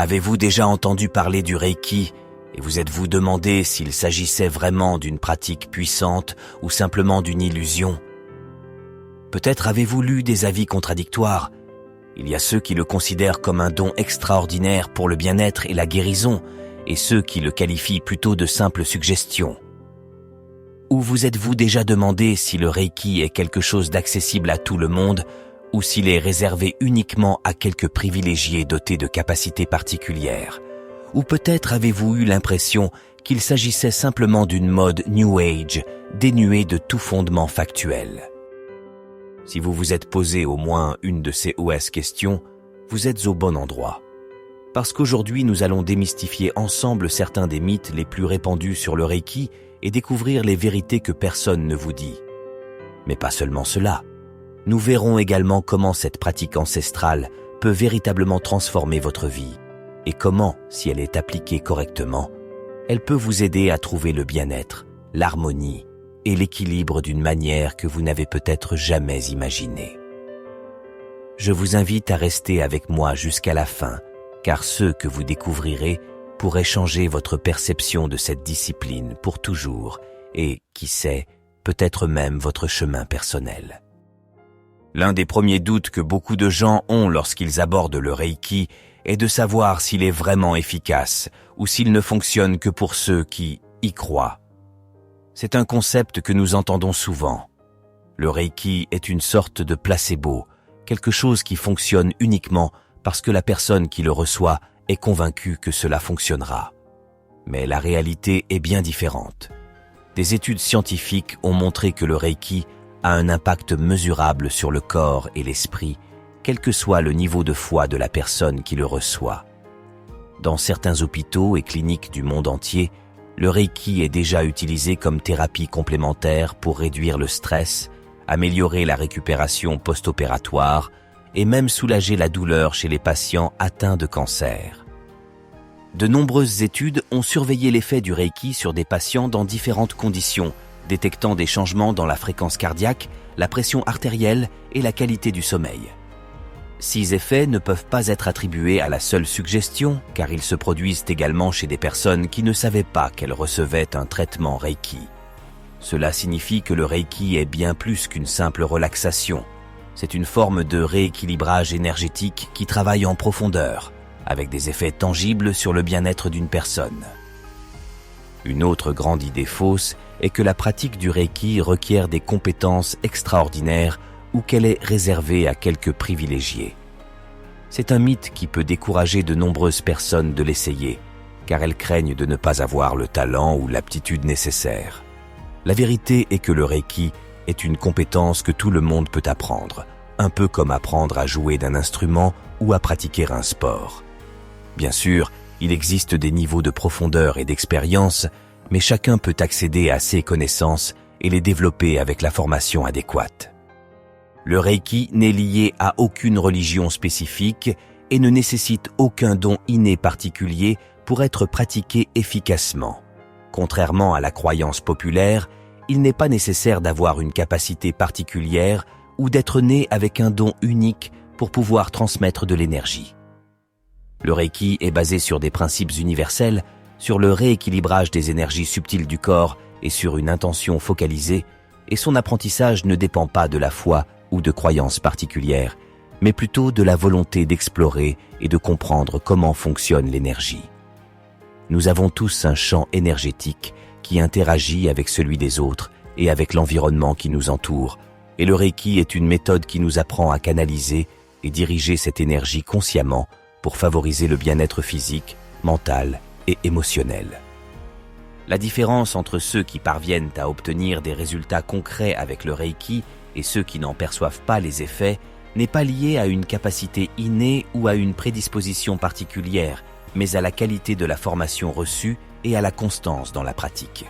Avez-vous déjà entendu parler du Reiki et vous êtes-vous demandé s'il s'agissait vraiment d'une pratique puissante ou simplement d'une illusion? Peut-être avez-vous lu des avis contradictoires. Il y a ceux qui le considèrent comme un don extraordinaire pour le bien-être et la guérison, et ceux qui le qualifient plutôt de simple suggestion. Ou vous êtes-vous déjà demandé si le Reiki est quelque chose d'accessible à tout le monde ou s'il est réservé uniquement à quelques privilégiés dotés de capacités particulières? Ou peut-être avez-vous eu l'impression qu'il s'agissait simplement d'une mode New Age, dénuée de tout fondement factuel? Si vous vous êtes posé au moins une de ces OS questions, vous êtes au bon endroit. Parce qu'aujourd'hui, nous allons démystifier ensemble certains des mythes les plus répandus sur le Reiki et découvrir les vérités que personne ne vous dit. Mais pas seulement cela. Nous verrons également comment cette pratique ancestrale peut véritablement transformer votre vie et comment, si elle est appliquée correctement, elle peut vous aider à trouver le bien-être, l'harmonie et l'équilibre d'une manière que vous n'avez peut-être jamais imaginée. Je vous invite à rester avec moi jusqu'à la fin, car ceux que vous découvrirez pourraient changer votre perception de cette discipline pour toujours et, qui sait, peut-être même votre chemin personnel. L'un des premiers doutes que beaucoup de gens ont lorsqu'ils abordent le Reiki est de savoir s'il est vraiment efficace ou s'il ne fonctionne que pour ceux qui y croient. C'est un concept que nous entendons souvent. Le Reiki est une sorte de placebo, quelque chose qui fonctionne uniquement parce que la personne qui le reçoit est convaincue que cela fonctionnera. Mais la réalité est bien différente. Des études scientifiques ont montré que le Reiki a un impact mesurable sur le corps et l'esprit, quel que soit le niveau de foi de la personne qui le reçoit. Dans certains hôpitaux et cliniques du monde entier, le Reiki est déjà utilisé comme thérapie complémentaire pour réduire le stress, améliorer la récupération post-opératoire et même soulager la douleur chez les patients atteints de cancer. De nombreuses études ont surveillé l'effet du Reiki sur des patients dans différentes conditions, détectant des changements dans la fréquence cardiaque, la pression artérielle et la qualité du sommeil. Ces effets ne peuvent pas être attribués à la seule suggestion, car ils se produisent également chez des personnes qui ne savaient pas qu'elles recevaient un traitement Reiki. Cela signifie que le Reiki est bien plus qu'une simple relaxation. C'est une forme de rééquilibrage énergétique qui travaille en profondeur, avec des effets tangibles sur le bien-être d'une personne. Une autre grande idée fausse est que la pratique du Reiki requiert des compétences extraordinaires ou qu'elle est réservée à quelques privilégiés. C'est un mythe qui peut décourager de nombreuses personnes de l'essayer, car elles craignent de ne pas avoir le talent ou l'aptitude nécessaire. La vérité est que le Reiki est une compétence que tout le monde peut apprendre, un peu comme apprendre à jouer d'un instrument ou à pratiquer un sport. Bien sûr, il existe des niveaux de profondeur et d'expérience, mais chacun peut accéder à ces connaissances et les développer avec la formation adéquate. Le Reiki n'est lié à aucune religion spécifique et ne nécessite aucun don inné particulier pour être pratiqué efficacement. Contrairement à la croyance populaire, il n'est pas nécessaire d'avoir une capacité particulière ou d'être né avec un don unique pour pouvoir transmettre de l'énergie. Le Reiki est basé sur des principes universels, sur le rééquilibrage des énergies subtiles du corps et sur une intention focalisée, et son apprentissage ne dépend pas de la foi ou de croyances particulières, mais plutôt de la volonté d'explorer et de comprendre comment fonctionne l'énergie. Nous avons tous un champ énergétique qui interagit avec celui des autres et avec l'environnement qui nous entoure, et le Reiki est une méthode qui nous apprend à canaliser et diriger cette énergie consciemment pour favoriser le bien-être physique, mental et émotionnel. La différence entre ceux qui parviennent à obtenir des résultats concrets avec le Reiki et ceux qui n'en perçoivent pas les effets n'est pas liée à une capacité innée ou à une prédisposition particulière, mais à la qualité de la formation reçue et à la constance dans la pratique.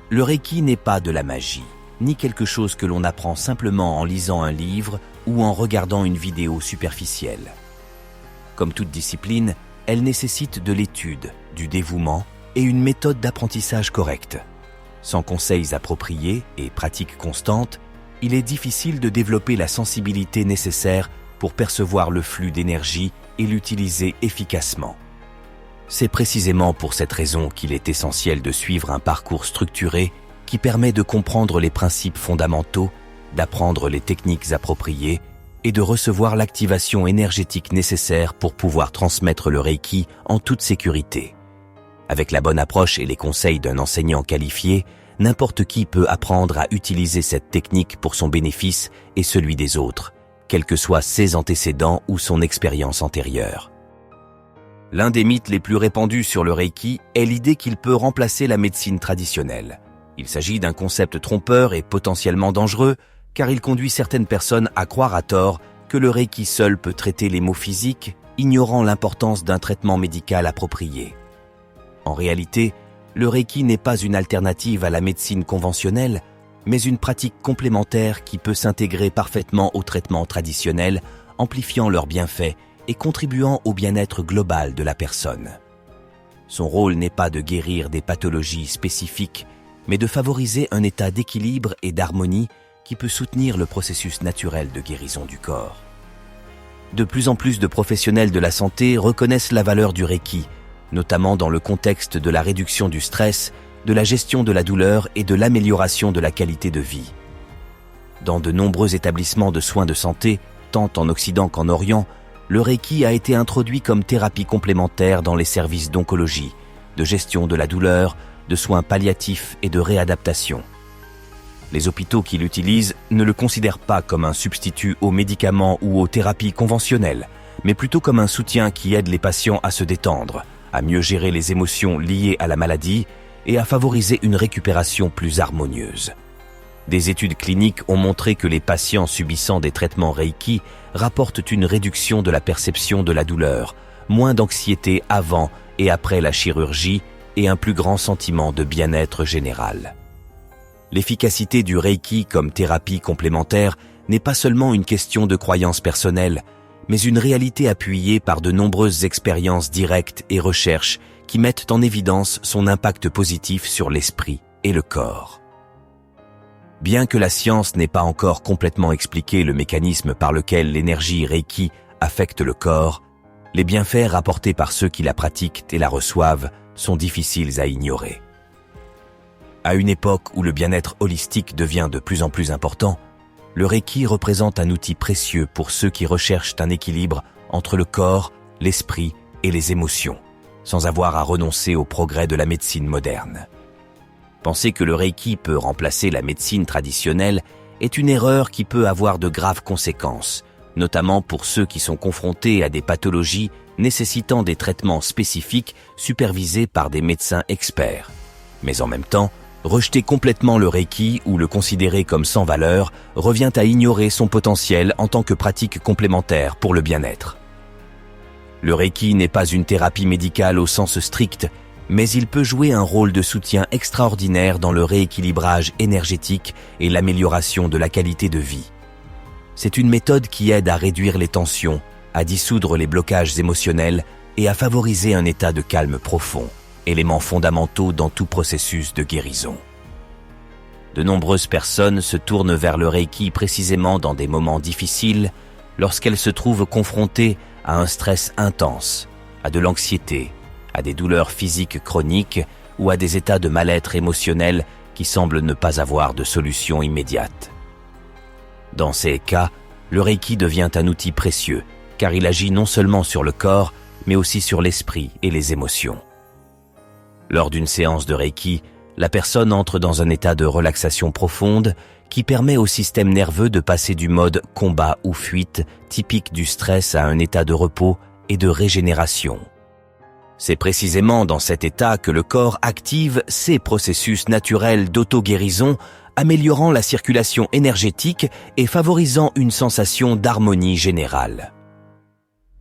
Le Reiki n'est pas de la magie, ni quelque chose que l'on apprend simplement en lisant un livre ou en regardant une vidéo superficielle. Comme toute discipline, elle nécessite de l'étude, du dévouement et une méthode d'apprentissage correcte. Sans conseils appropriés et pratiques constantes, il est difficile de développer la sensibilité nécessaire pour percevoir le flux d'énergie et l'utiliser efficacement. C'est précisément pour cette raison qu'il est essentiel de suivre un parcours structuré qui permet de comprendre les principes fondamentaux, d'apprendre les techniques appropriées et de recevoir l'activation énergétique nécessaire pour pouvoir transmettre le Reiki en toute sécurité. Avec la bonne approche et les conseils d'un enseignant qualifié, n'importe qui peut apprendre à utiliser cette technique pour son bénéfice et celui des autres, quels que soient ses antécédents ou son expérience antérieure. L'un des mythes les plus répandus sur le Reiki est l'idée qu'il peut remplacer la médecine traditionnelle. Il s'agit d'un concept trompeur et potentiellement dangereux, car il conduit certaines personnes à croire à tort que le Reiki seul peut traiter les maux physiques, ignorant l'importance d'un traitement médical approprié. En réalité, le Reiki n'est pas une alternative à la médecine conventionnelle, mais une pratique complémentaire qui peut s'intégrer parfaitement aux traitements traditionnels, amplifiant leurs bienfaits et contribuant au bien-être global de la personne. Son rôle n'est pas de guérir des pathologies spécifiques, mais de favoriser un état d'équilibre et d'harmonie qui peut soutenir le processus naturel de guérison du corps. De plus en plus de professionnels de la santé reconnaissent la valeur du Reiki, notamment dans le contexte de la réduction du stress, de la gestion de la douleur et de l'amélioration de la qualité de vie. Dans de nombreux établissements de soins de santé, tant en Occident qu'en Orient, le Reiki a été introduit comme thérapie complémentaire dans les services d'oncologie, de gestion de la douleur, de soins palliatifs et de réadaptation. Les hôpitaux qui l'utilisent ne le considèrent pas comme un substitut aux médicaments ou aux thérapies conventionnelles, mais plutôt comme un soutien qui aide les patients à se détendre, à mieux gérer les émotions liées à la maladie et à favoriser une récupération plus harmonieuse. Des études cliniques ont montré que les patients subissant des traitements Reiki rapportent une réduction de la perception de la douleur, moins d'anxiété avant et après la chirurgie et un plus grand sentiment de bien-être général. L'efficacité du Reiki comme thérapie complémentaire n'est pas seulement une question de croyance personnelle, mais une réalité appuyée par de nombreuses expériences directes et recherches qui mettent en évidence son impact positif sur l'esprit et le corps. Bien que la science n'ait pas encore complètement expliqué le mécanisme par lequel l'énergie Reiki affecte le corps, les bienfaits rapportés par ceux qui la pratiquent et la reçoivent sont difficiles à ignorer. À une époque où le bien-être holistique devient de plus en plus important, le Reiki représente un outil précieux pour ceux qui recherchent un équilibre entre le corps, l'esprit et les émotions, sans avoir à renoncer au progrès de la médecine moderne. Penser que le Reiki peut remplacer la médecine traditionnelle est une erreur qui peut avoir de graves conséquences, notamment pour ceux qui sont confrontés à des pathologies nécessitant des traitements spécifiques supervisés par des médecins experts. Mais en même temps, rejeter complètement le Reiki ou le considérer comme sans valeur revient à ignorer son potentiel en tant que pratique complémentaire pour le bien-être. Le Reiki n'est pas une thérapie médicale au sens strict, mais il peut jouer un rôle de soutien extraordinaire dans le rééquilibrage énergétique et l'amélioration de la qualité de vie. C'est une méthode qui aide à réduire les tensions, à dissoudre les blocages émotionnels et à favoriser un état de calme profond, éléments fondamentaux dans tout processus de guérison. De nombreuses personnes se tournent vers le Reiki précisément dans des moments difficiles, lorsqu'elles se trouvent confrontées à un stress intense, à de l'anxiété, à des douleurs physiques chroniques ou à des états de mal-être émotionnel qui semblent ne pas avoir de solution immédiate. Dans ces cas, le Reiki devient un outil précieux, car il agit non seulement sur le corps, mais aussi sur l'esprit et les émotions. Lors d'une séance de Reiki, la personne entre dans un état de relaxation profonde qui permet au système nerveux de passer du mode combat ou fuite typique du stress à un état de repos et de régénération. C'est précisément dans cet état que le corps active ses processus naturels d'auto-guérison, améliorant la circulation énergétique et favorisant une sensation d'harmonie générale.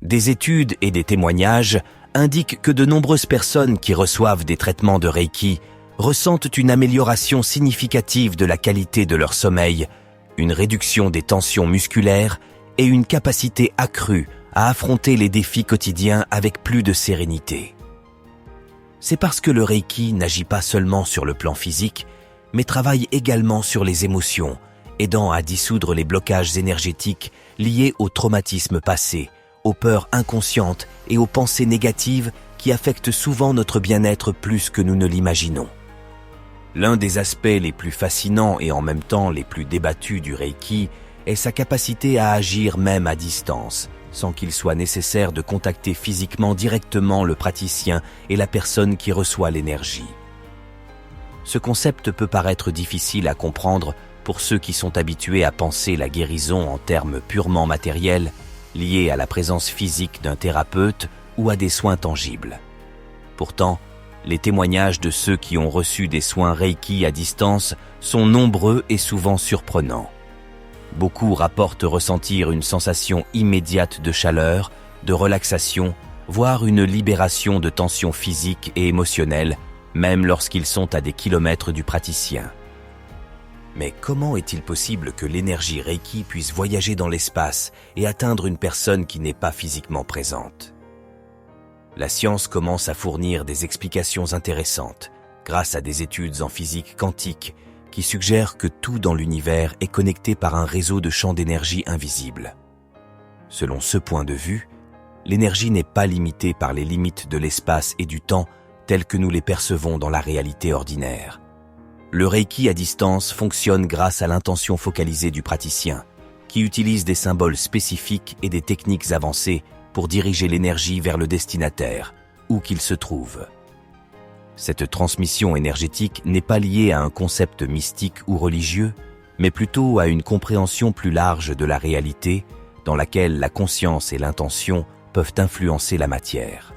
Des études et des témoignages indiquent que de nombreuses personnes qui reçoivent des traitements de Reiki ressentent une amélioration significative de la qualité de leur sommeil, une réduction des tensions musculaires et une capacité accrue à affronter les défis quotidiens avec plus de sérénité. C'est parce que le Reiki n'agit pas seulement sur le plan physique, mais travaille également sur les émotions aidant à dissoudre les blocages énergétiques liés aux traumatismes passés, aux peurs inconscientes et aux pensées négatives qui affectent souvent notre bien-être plus que nous ne l'imaginons. L'un des aspects les plus fascinants et en même temps les plus débattus du Reiki est sa capacité à agir même à distance, sans qu'il soit nécessaire de contacter physiquement directement le praticien et la personne qui reçoit l'énergie. Ce concept peut paraître difficile à comprendre pour ceux qui sont habitués à penser la guérison en termes purement matériels, liés à la présence physique d'un thérapeute ou à des soins tangibles. Pourtant, les témoignages de ceux qui ont reçu des soins Reiki à distance sont nombreux et souvent surprenants. Beaucoup rapportent ressentir une sensation immédiate de chaleur, de relaxation, voire une libération de tensions physiques et émotionnelles, même lorsqu'ils sont à des kilomètres du praticien. Mais comment est-il possible que l'énergie Reiki puisse voyager dans l'espace et atteindre une personne qui n'est pas physiquement présente ? La science commence à fournir des explications intéressantes, grâce à des études en physique quantique qui suggèrent que tout dans l'univers est connecté par un réseau de champs d'énergie invisibles. Selon ce point de vue, l'énergie n'est pas limitée par les limites de l'espace et du temps telles que nous les percevons dans la réalité ordinaire. Le Reiki à distance fonctionne grâce à l'intention focalisée du praticien, qui utilise des symboles spécifiques et des techniques avancées pour diriger l'énergie vers le destinataire, où qu'il se trouve. Cette transmission énergétique n'est pas liée à un concept mystique ou religieux, mais plutôt à une compréhension plus large de la réalité, dans laquelle la conscience et l'intention peuvent influencer la matière.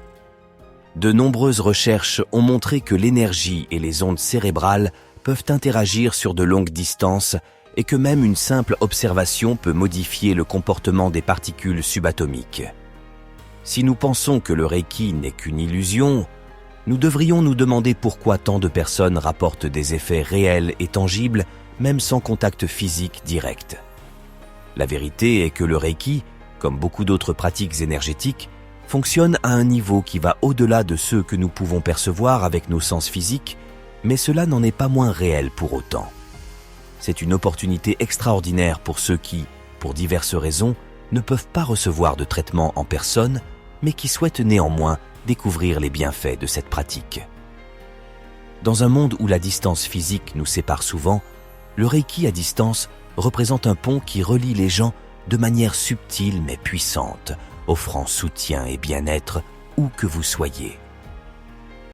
De nombreuses recherches ont montré que l'énergie et les ondes cérébrales peuvent interagir sur de longues distances et que même une simple observation peut modifier le comportement des particules subatomiques. Si nous pensons que le Reiki n'est qu'une illusion, nous devrions nous demander pourquoi tant de personnes rapportent des effets réels et tangibles, même sans contact physique direct. La vérité est que le Reiki, comme beaucoup d'autres pratiques énergétiques, fonctionne à un niveau qui va au-delà de ceux que nous pouvons percevoir avec nos sens physiques, mais cela n'en est pas moins réel pour autant. C'est une opportunité extraordinaire pour ceux qui, pour diverses raisons, ne peuvent pas recevoir de traitement en personne, mais qui souhaitent néanmoins découvrir les bienfaits de cette pratique. Dans un monde où la distance physique nous sépare souvent, le Reiki à distance représente un pont qui relie les gens de manière subtile mais puissante, offrant soutien et bien-être où que vous soyez.